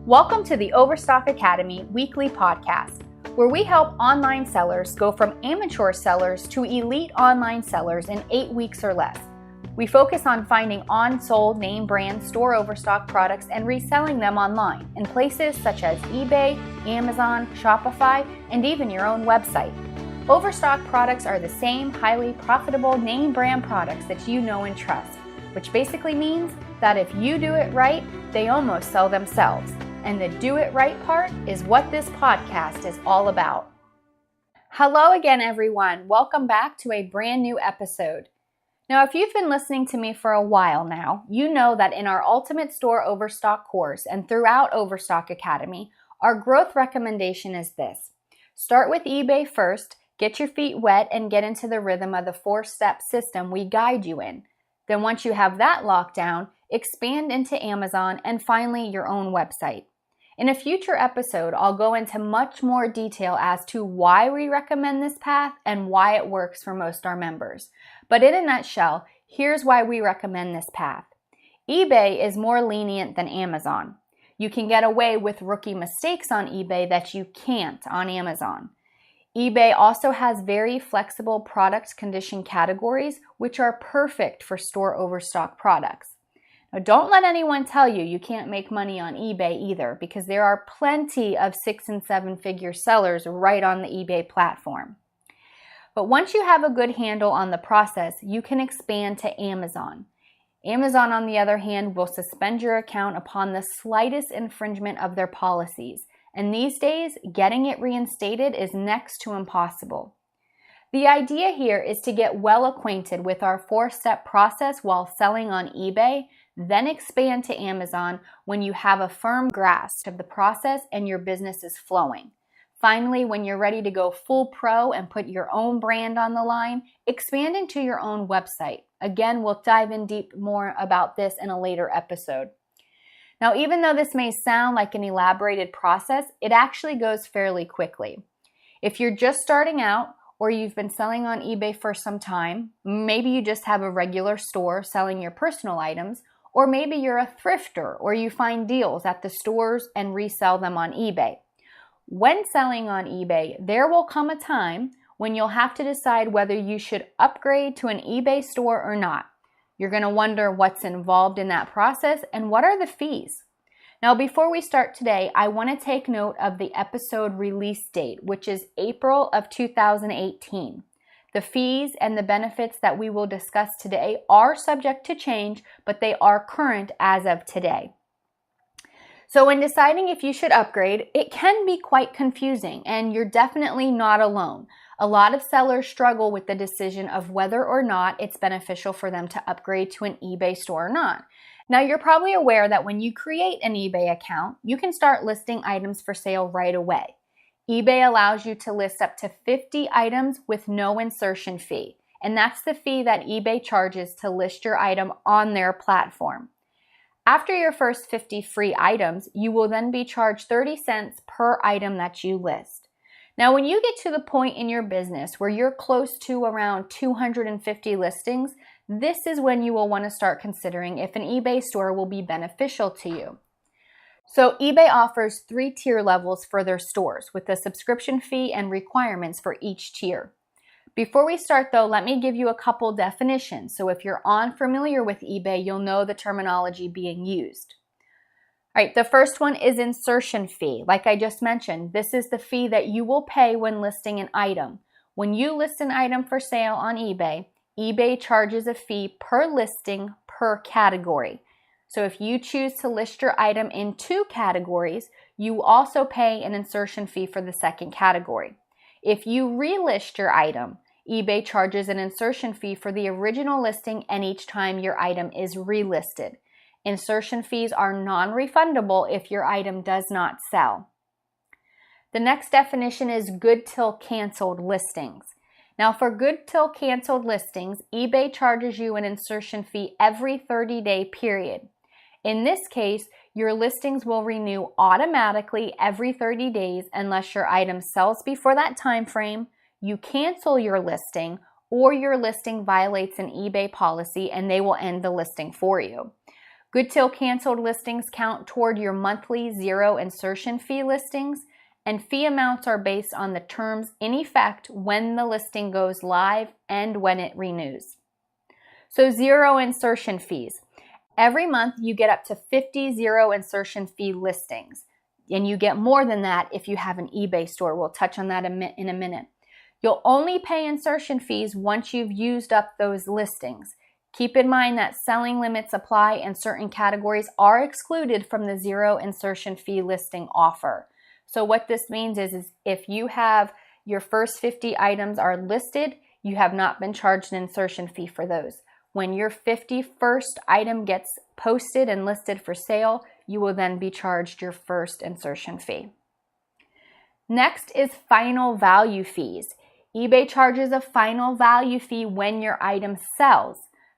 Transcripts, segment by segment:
Welcome to the Overstock Academy weekly podcast, where we help online sellers go from amateur sellers to elite online sellers in 8 weeks or less. We focus on finding on-sold name brand store overstock products and reselling them online in places such as eBay, Amazon, Shopify, and even your own website. Overstock products are the same highly profitable name brand products that you know and trust, which basically means that if you do it right, they almost sell themselves. And the do it right part is what this podcast is all about. Hello again, everyone. Welcome back to a brand new episode. Now, if you've been listening to me for a while now, you know that in our Ultimate Store Overstock Course and throughout Overstock Academy, our growth recommendation is this. Start with eBay first, get your feet wet, and get into the rhythm of the 4-step system we guide you in. Then once you have that locked down, expand into Amazon and finally your own website. In a future episode, I'll go into much more detail as to why we recommend this path and why it works for most our members. But in a nutshell, here's why we recommend this path. eBay is more lenient than Amazon. You can get away with rookie mistakes on eBay that you can't on Amazon. eBay also has very flexible product condition categories, which are perfect for store overstock products. Now, don't let anyone tell you you can't make money on eBay either, because there are plenty of 6- and 7-figure sellers right on the eBay platform. But once you have a good handle on the process, you can expand to Amazon. Amazon, on the other hand, will suspend your account upon the slightest infringement of their policies. And these days, getting it reinstated is next to impossible. The idea here is to get well acquainted with our 4-step process while selling on eBay, then expand to Amazon when you have a firm grasp of the process and your business is flowing. Finally, when you're ready to go full pro and put your own brand on the line, expand into your own website. Again, we'll dive in deep more about this in a later episode. Now, even though this may sound like an elaborated process, it actually goes fairly quickly. If you're just starting out or you've been selling on eBay for some time, maybe you just have a regular store selling your personal items, or maybe you're a thrifter or you find deals at the stores and resell them on eBay. When selling on eBay, there will come a time when you'll have to decide whether you should upgrade to an eBay store or not. You're going to wonder what's involved in that process and what are the fees. Now, before we start today, I want to take note of the episode release date, which is April of 2018. The fees and the benefits that we will discuss today are subject to change, but they are current as of today. So when deciding if you should upgrade, it can be quite confusing, and you're definitely not alone. A lot of sellers struggle with the decision of whether or not it's beneficial for them to upgrade to an eBay store or not. Now, you're probably aware that when you create an eBay account, you can start listing items for sale right away. eBay allows you to list up to 50 items with no insertion fee, and that's the fee that eBay charges to list your item on their platform. After your first 50 free items, you will then be charged 30 cents per item that you list. Now, when you get to the point in your business where you're close to around 250 listings, this is when you will want to start considering if an eBay store will be beneficial to you. So eBay offers 3 tier levels for their stores with a subscription fee and requirements for each tier. Before we start though, let me give you a couple definitions. So if you're unfamiliar with eBay, you'll know the terminology being used. All right, the first one is insertion fee. Like I just mentioned, this is the fee that you will pay when listing an item. When you list an item for sale on eBay, eBay charges a fee per listing per category. So if you choose to list your item in 2 categories, you also pay an insertion fee for the second category. If you relist your item, eBay charges an insertion fee for the original listing and each time your item is relisted. Insertion fees are non-refundable if your item does not sell. The next definition is good till canceled listings. Now, for good till canceled listings, eBay charges you an insertion fee every 30-day period. In this case, your listings will renew automatically every 30 days unless your item sells before that time frame, you cancel your listing, or your listing violates an eBay policy and they will end the listing for you. Good till canceled listings count toward your monthly zero insertion fee listings, and fee amounts are based on the terms in effect when the listing goes live and when it renews. So zero insertion fees. Every month you get up to 50 zero insertion fee listings, and you get more than that if you have an eBay store. We'll touch on that in a minute. You'll only pay insertion fees once you've used up those listings. Keep in mind that selling limits apply and certain categories are excluded from the zero insertion fee listing offer. So what this means is if you have your first 50 items are listed, you have not been charged an insertion fee for those. When your 51st item gets posted and listed for sale, you will then be charged your first insertion fee. Next is final value fees. eBay charges a final value fee when your item sells.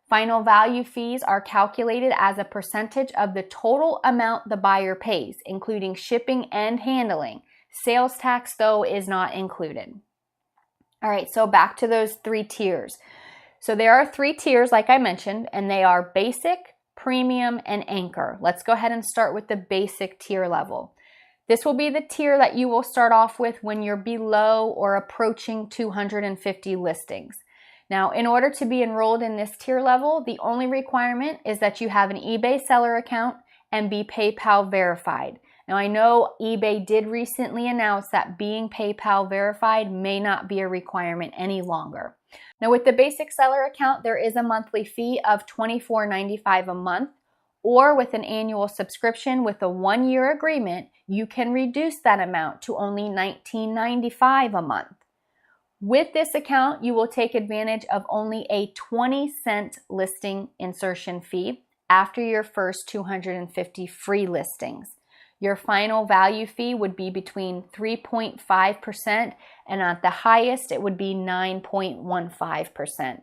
Final value fees are calculated as a percentage of the total amount the buyer pays, including shipping and handling. Sales tax, though, is not included. All right, so back to those 3 tiers. So there are 3 tiers, like I mentioned, and they are basic, premium, and anchor. Let's go ahead and start with the basic tier level. This will be the tier that you will start off with when you're below or approaching 250 listings. Now, in order to be enrolled in this tier level, the only requirement is that you have an eBay seller account and be PayPal verified. Now, I know eBay did recently announce that being PayPal verified may not be a requirement any longer. Now, with the basic seller account, there is a monthly fee of $24.95 a month, or with an annual subscription with a 1-year agreement, you can reduce that amount to only $19.95 a month. With this account, you will take advantage of only a 20-cent listing insertion fee after your first 250 free listings. Your final value fee would be between 3.5% and at the highest it would be 9.15%.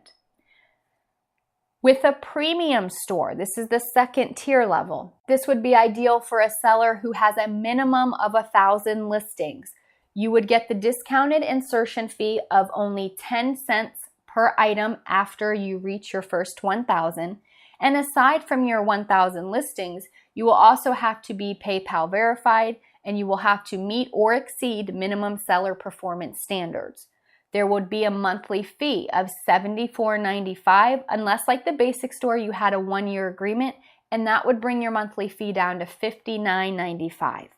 With a premium store, this is the second tier level. This would be ideal for a seller who has a minimum of 1,000 listings. You would get the discounted insertion fee of only 10 cents per item after you reach your first 1,000. And aside from your 1,000 listings, you will also have to be PayPal verified, and you will have to meet or exceed minimum seller performance standards. There would be a monthly fee of $74.95 unless, like the basic store, you had a 1-year agreement, and that would bring your monthly fee down to $59.95.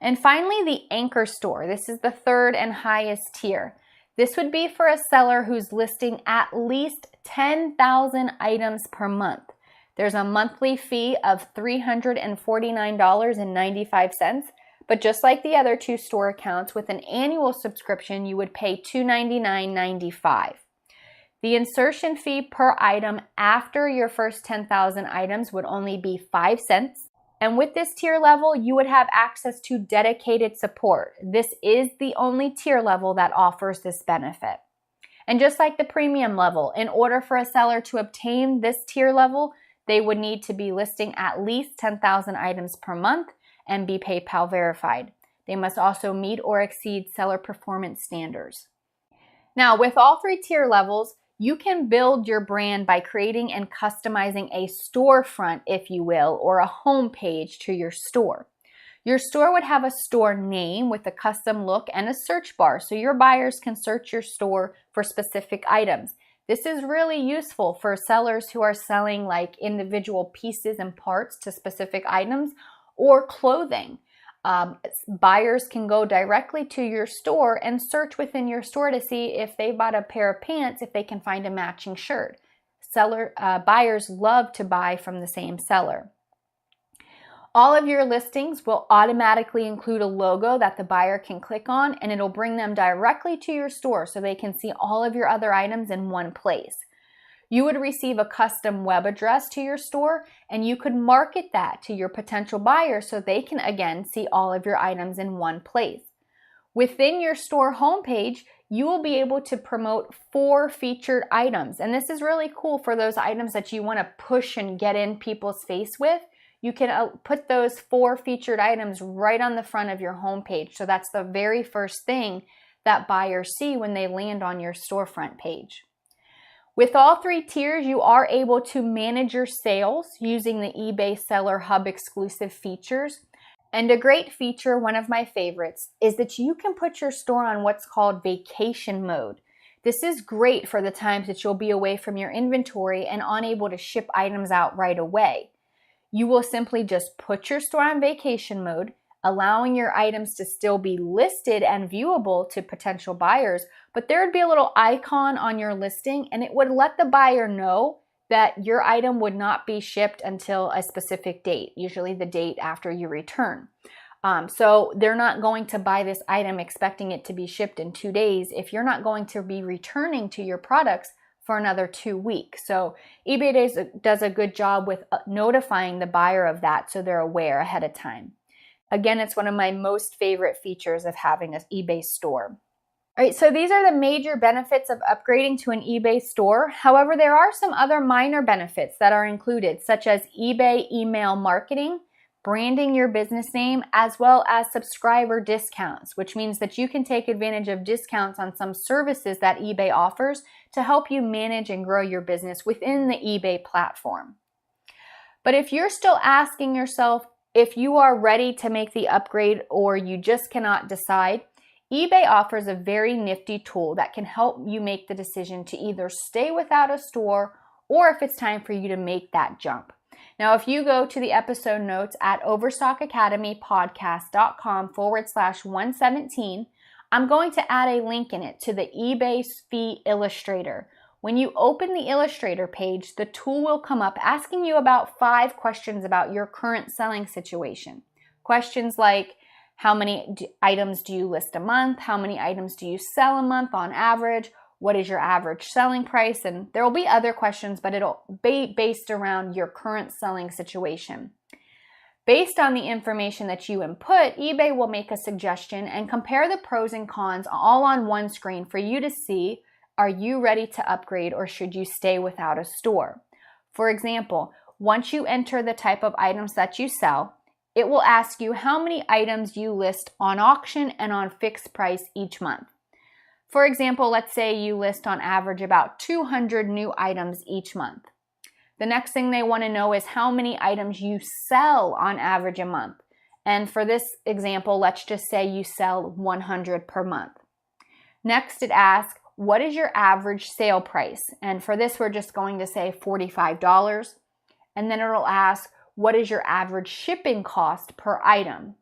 And finally, the anchor store. This is the third and highest tier. This would be for a seller who's listing at least 10,000 items per month. There's a monthly fee of $349.95, but just like the other 2 store accounts, with an annual subscription, you would pay $299.95. The insertion fee per item after your first 10,000 items would only be 5 cents. And with this tier level, you would have access to dedicated support. This is the only tier level that offers this benefit. And just like the premium level, in order for a seller to obtain this tier level, they would need to be listing at least 10,000 items per month and be PayPal verified. They must also meet or exceed seller performance standards. Now, with all 3 tier levels, you can build your brand by creating and customizing a storefront, if you will, or a home page to your store. Your store would have a store name with a custom look and a search bar so your buyers can search your store for specific items. This is really useful for sellers who are selling like individual pieces and parts to specific items or clothing. Buyers can go directly to your store and search within your store to see if they bought a pair of pants, if they can find a matching shirt. Buyers love to buy from the same seller. All of your listings will automatically include a logo that the buyer can click on, and it'll bring them directly to your store so they can see all of your other items in one place. You would receive a custom web address to your store, and you could market that to your potential buyers so they can again see all of your items in one place. Within your store homepage, you will be able to promote 4 featured items, and this is really cool for those items that you want to push and get in people's face with. You can put those 4 featured items right on the front of your homepage, so that's the very first thing that buyers see when they land on your storefront page. With all three tiers, you are able to manage your sales using the eBay Seller Hub exclusive features. And a great feature, one of my favorites, is that you can put your store on what's called vacation mode. This is great for the times that you'll be away from your inventory and unable to ship items out right away. You will simply just put your store on vacation mode, allowing your items to still be listed and viewable to potential buyers, but there would be a little icon on your listing and it would let the buyer know that your item would not be shipped until a specific date, usually the date after you return. So they're not going to buy this item expecting it to be shipped in 2 days if you're not going to be returning to your products for another 2 weeks. So eBay does a good job with notifying the buyer of that so they're aware ahead of time. Again, it's one of my most favorite features of having an eBay store. All right, so these are the major benefits of upgrading to an eBay store. However, there are some other minor benefits that are included, such as eBay email marketing, branding your business name, as well as subscriber discounts, which means that you can take advantage of discounts on some services that eBay offers to help you manage and grow your business within the eBay platform. But if you're still asking yourself if you are ready to make the upgrade or you just cannot decide, eBay offers a very nifty tool that can help you make the decision to either stay without a store or if it's time for you to make that jump. Now, if you go to the episode notes at overstockacademypodcast.com/117, I'm going to add a link in it to the eBay fee illustrator. When you open the Illustrator page, the tool will come up asking you about 5 questions about your current selling situation. Questions like, how many items do you list a month? How many items do you sell a month on average? What is your average selling price? And there will be other questions, but it'll be based around your current selling situation. Based on the information that you input, eBay will make a suggestion and compare the pros and cons all on one screen for you to see. Are you ready to upgrade or should you stay without a store? For example, once you enter the type of items that you sell, it will ask you how many items you list on auction and on fixed price each month. For example, let's say you list on average about 200 new items each month. The next thing they want to know is how many items you sell on average a month. And for this example, let's just say you sell 100 per month. Next, it asks, what is your average sale price? And for this, we're just going to say $45. And then it'll ask, what is your average shipping cost per item?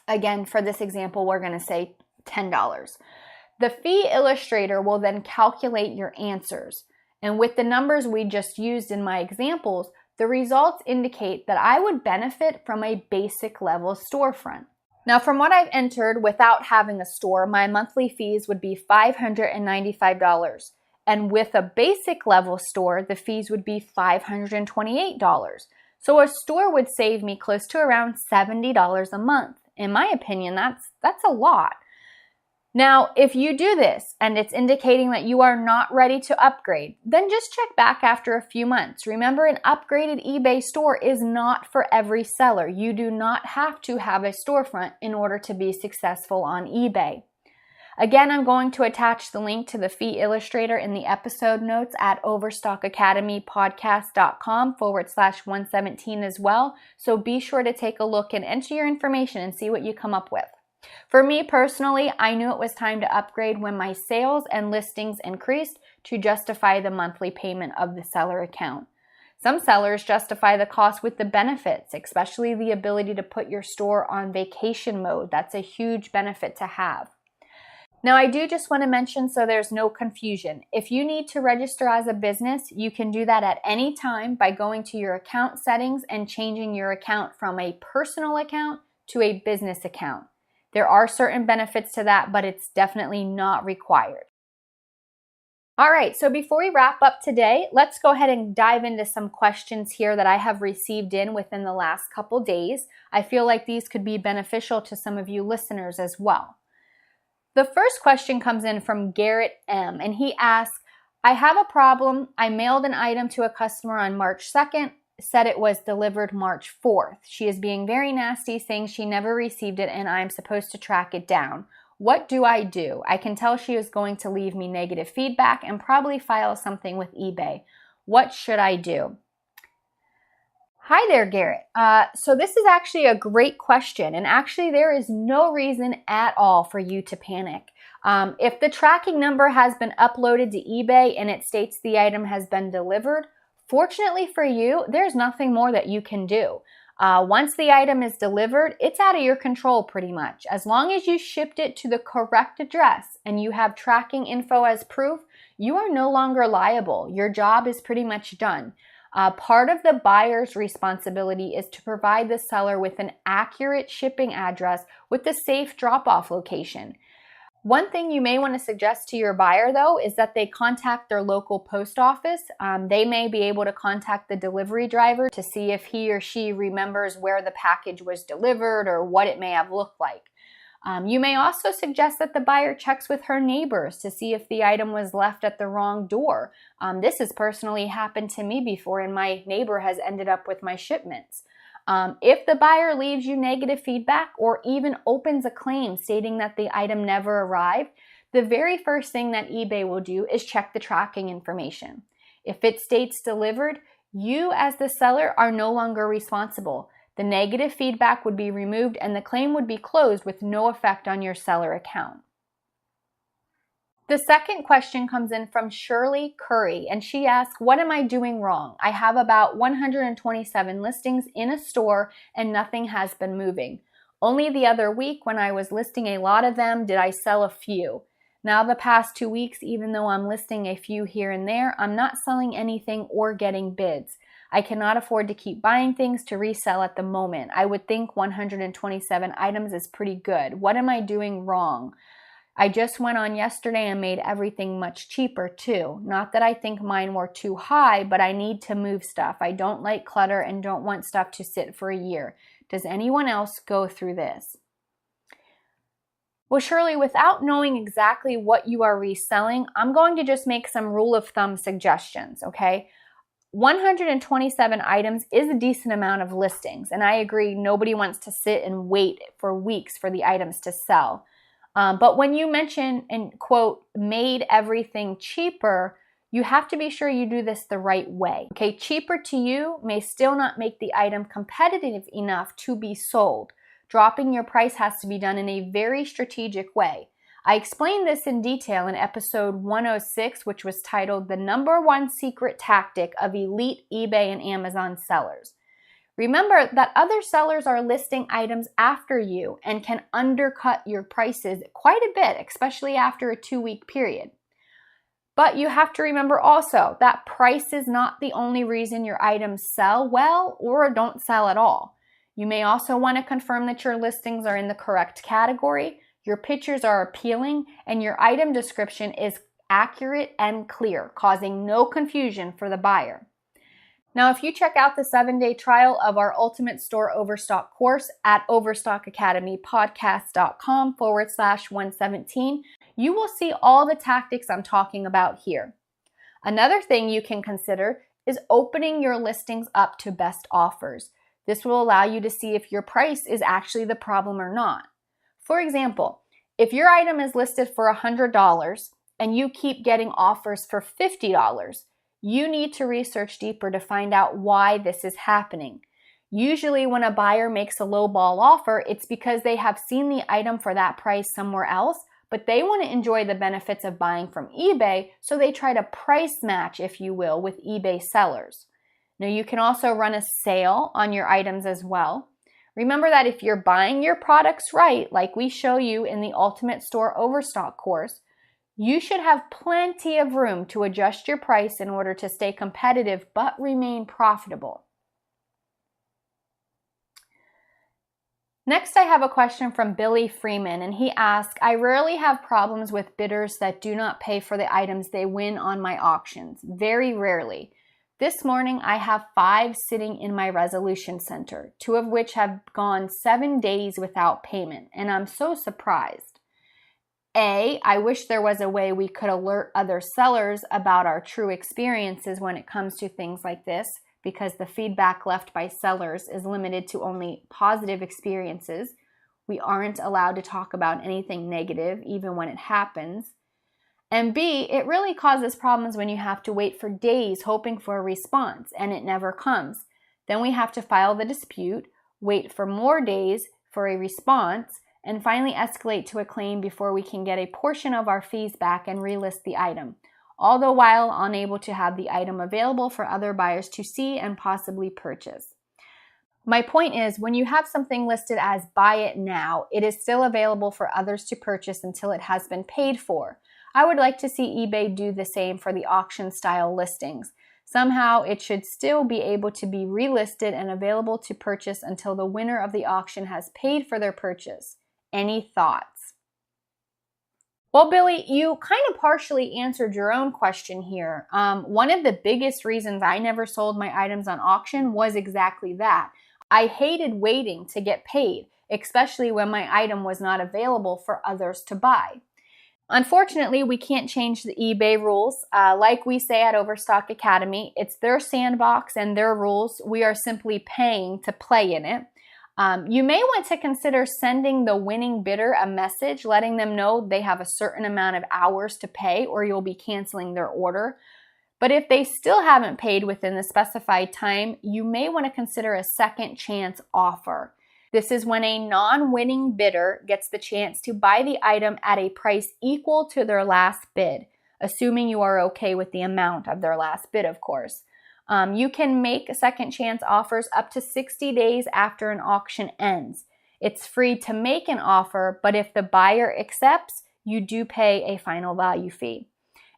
Again, for this example, we're going to say $10. The fee illustrator will then calculate your answers. And with the numbers we just used in my examples, the results indicate that I would benefit from a basic level storefront. Now, from what I've entered without having a store, my monthly fees would be $595. And with a basic level store, the fees would be $528. So a store would save me close to around $70 a month. In my opinion, that's a lot. Now, if you do this and it's indicating that you are not ready to upgrade, then just check back after a few months. Remember, an upgraded eBay store is not for every seller. You do not have to have a storefront in order to be successful on eBay. Again, I'm going to attach the link to the fee illustrator in the episode notes at overstockacademypodcast.com/117 as well. So be sure to take a look and enter your information and see what you come up with. For me personally, I knew it was time to upgrade when my sales and listings increased to justify the monthly payment of the seller account. Some sellers justify the cost with the benefits, especially the ability to put your store on vacation mode. That's a huge benefit to have. Now, I do just want to mention so there's no confusion. If you need to register as a business, you can do that at any time by going to your account settings and changing your account from a personal account to a business account. There are certain benefits to that, but it's definitely not required. All right, so before we wrap up today, let's go ahead and dive into some questions here that I have received in within the last couple days. I feel like these could be beneficial to some of you listeners as well. The first question comes in from Garrett M, and he asks, I have a problem. I mailed an item to a customer on March 2nd, said it was delivered March 4th. She is being very nasty, saying she never received it and I'm supposed to track it down. What do I do? I can tell she is going to leave me negative feedback and probably file something with eBay. What should I do? Hi there, Garrett. So this is actually a great question, and actually there is no reason at all for you to panic. If the tracking number has been uploaded to eBay and it states the item has been delivered, fortunately for you, there's nothing more that you can do. Once the item is delivered, it's out of your control pretty much. As long as you shipped it to the correct address and you have tracking info as proof, you are no longer liable. Your job is pretty much done. Part of the buyer's responsibility is to provide the seller with an accurate shipping address with a safe drop-off location. One thing you may want to suggest to your buyer, though, is that they contact their local post office. They may be able to contact the delivery driver to see if he or she remembers where the package was delivered or what it may have looked like. You may also suggest that the buyer checks with her neighbors to see if the item was left at the wrong door. This has personally happened to me before, and my neighbor has ended up with my shipments. If the buyer leaves you negative feedback or even opens a claim stating that the item never arrived, the very first thing that eBay will do is check the tracking information. If it states delivered, you as the seller are no longer responsible. The negative feedback would be removed and the claim would be closed with no effect on your seller account. The second question comes in from Shirley Curry, and she asks, what am I doing wrong? I have about 127 listings in a store and nothing has been moving. Only the other week when I was listing a lot of them did I sell a few. Now the past 2 weeks, even though I'm listing a few here and there, I'm not selling anything or getting bids. I cannot afford to keep buying things to resell at the moment. I would think 127 items is pretty good. What am I doing wrong? I just went on yesterday and made everything much cheaper too. Not that I think mine were too high, but I need to move stuff. I don't like clutter and don't want stuff to sit for a year. Does anyone else go through this? Well, Shirley, without knowing exactly what you are reselling, I'm going to just make some rule of thumb suggestions, okay? 127 items is a decent amount of listings, and I agree nobody wants to sit and wait for weeks for the items to sell. But when you mention and quote, made everything cheaper, you have to be sure you do this the right way. Okay, cheaper to you may still not make the item competitive enough to be sold. Dropping your price has to be done in a very strategic way. I explained this in detail in episode 106, which was titled The #1 Secret Tactic of Elite eBay and Amazon Sellers. Remember that other sellers are listing items after you and can undercut your prices quite a bit, especially after a 2-week period. But you have to remember also that price is not the only reason your items sell well or don't sell at all. You may also want to confirm that your listings are in the correct category, your pictures are appealing, and your item description is accurate and clear, causing no confusion for the buyer. Now, if you check out the 7-day trial of our Ultimate Store Overstock course at overstockacademypodcast.com/117, you will see all the tactics I'm talking about here. Another thing you can consider is opening your listings up to best offers. This will allow you to see if your price is actually the problem or not. For example, if your item is listed for $100 and you keep getting offers for $50, you need to research deeper to find out why this is happening. Usually when a buyer makes a lowball offer, it's because they have seen the item for that price somewhere else, but they want to enjoy the benefits of buying from eBay, so they try to price match, if you will, with eBay sellers. Now, you can also run a sale on your items as well. Remember that if you're buying your products right, like we show you in the Ultimate Store Overstock course, you should have plenty of room to adjust your price in order to stay competitive but remain profitable. Next, I have a question from Billy Freeman, and he asks, I rarely have problems with bidders that do not pay for the items they win on my auctions. Very rarely. This morning, I have 5 sitting in my resolution center, 2 of which have gone 7 days without payment, and I'm so surprised. I wish there was a way we could alert other sellers about our true experiences when it comes to things like this, because the feedback left by sellers is limited to only positive experiences. We aren't allowed to talk about anything negative, even when it happens. And B, it really causes problems when you have to wait for days hoping for a response and it never comes. Then we have to file the dispute, wait for more days for a response, and finally escalate to a claim before we can get a portion of our fees back and relist the item, all the while unable to have the item available for other buyers to see and possibly purchase. My point is, when you have something listed as buy it now, it is still available for others to purchase until it has been paid for. I would like to see eBay do the same for the auction style listings. Somehow it should still be able to be relisted and available to purchase until the winner of the auction has paid for their purchase. Any thoughts? Well, Billy, you kind of partially answered your own question here. One of the biggest reasons I never sold my items on auction was exactly that. I hated waiting to get paid, especially when my item was not available for others to buy. Unfortunately, we can't change the eBay rules. Like we say at Overstock Academy, it's their sandbox and their rules. We are simply paying to play in it. You may want to consider sending the winning bidder a message letting them know they have a certain amount of hours to pay or you'll be canceling their order. But if they still haven't paid within the specified time, you may want to consider a second chance offer. This is when a non-winning bidder gets the chance to buy the item at a price equal to their last bid, assuming you are okay with the amount of their last bid, of course. You can make second chance offers up to 60 days after an auction ends. It's free to make an offer, but if the buyer accepts, you do pay a final value fee.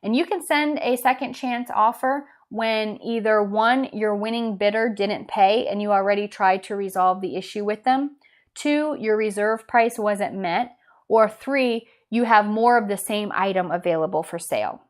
And you can send a second chance offer when either 1, your winning bidder didn't pay and you already tried to resolve the issue with them, 2, your reserve price wasn't met, or 3, you have more of the same item available for sale.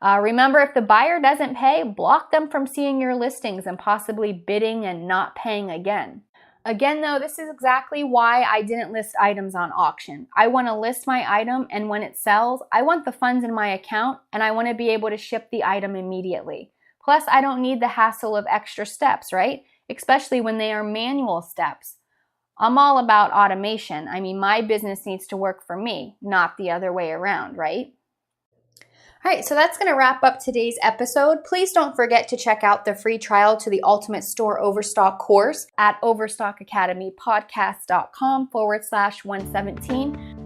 Remember, if the buyer doesn't pay, block them from seeing your listings and possibly bidding and not paying again. Again, though, this is exactly why I didn't list items on auction. I want to list my item, and when it sells, I want the funds in my account, and I want to be able to ship the item immediately. Plus, I don't need the hassle of extra steps, right? Especially when they are manual steps. I'm all about automation. I mean, my business needs to work for me, not the other way around, right? All right, so that's going to wrap up today's episode. Please don't forget to check out the free trial to the Ultimate Store Overstock Course at overstockacademypodcast.com/117.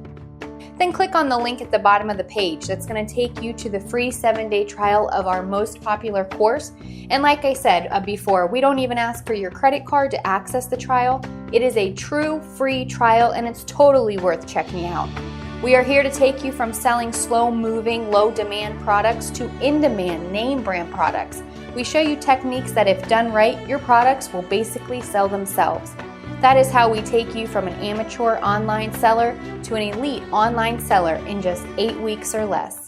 Then click on the link at the bottom of the page. That's going to take you to the free 7-day trial of our most popular course. And like I said before, we don't even ask for your credit card to access the trial. It is a true free trial and it's totally worth checking out. We are here to take you from selling slow-moving, low-demand products to in-demand, name-brand products. We show you techniques that, if done right, your products will basically sell themselves. That is how we take you from an amateur online seller to an elite online seller in just 8 weeks or less.